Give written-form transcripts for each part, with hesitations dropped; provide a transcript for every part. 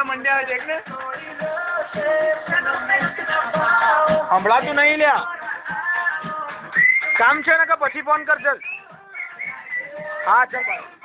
મંડ્યા દેખ ને સંભળાતું નહીં લ્યા કામ છે ને કે પછી ફોન કર ચલ હા ચલ ભાઈ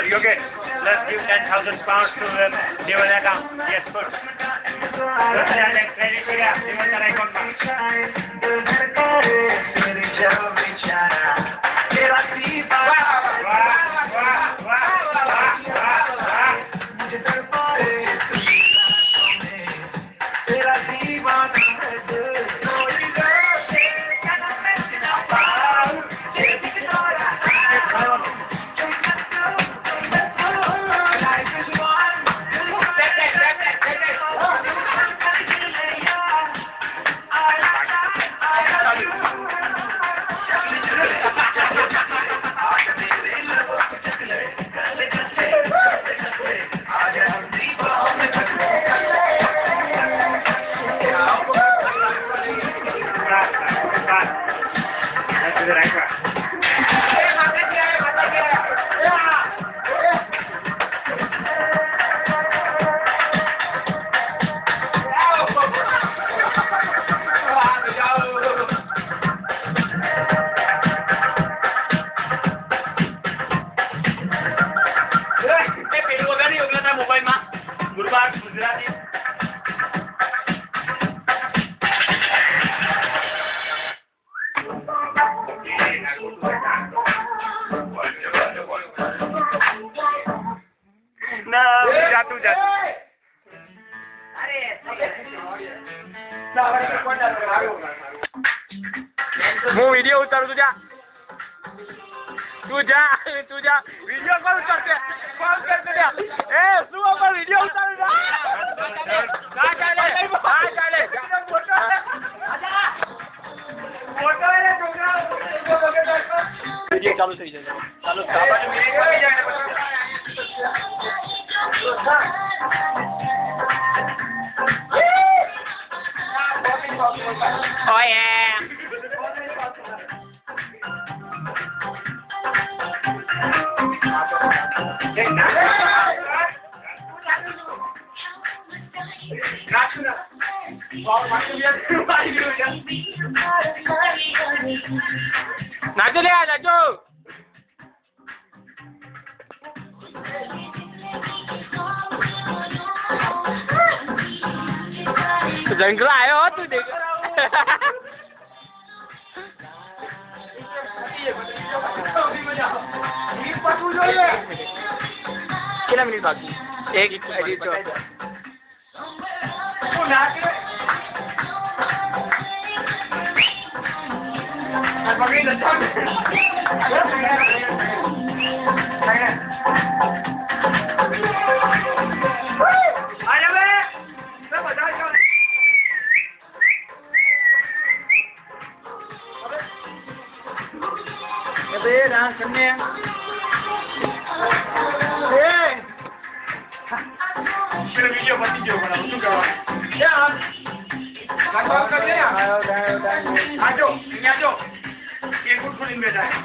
Yogesh, let's give 10,000 pounds to the Devan account. Yes, good. હું વિડિયો ઉતારું તું જા વિડિયો કોલ કરતે જા એ શું ઉપર વિડિયો ઉતારું જા ચાલે ફોટો એને છોકરા વિડિયો ચાલુ થઈ જાય ચાલુ સાબાને મિનિટ થઈ જાય Oh yeah. નાચો લે નાચો જંગલા આવ્યો હતો દેખ कितना मिनट बाकी? एक एडिट तो डांस करने हैं। मेरे वीडियो बंदी क्यों बना तू क्या यार कंट्रोल कर ले यार आ जाओ एक फुट फुलिंग बेटा है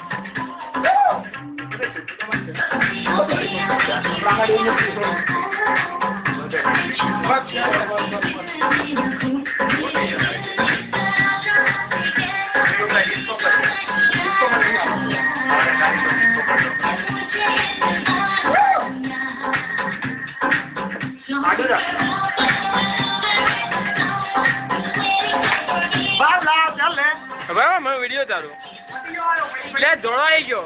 હવે મને વિડિયો તારું લે દોડો આવી ગયો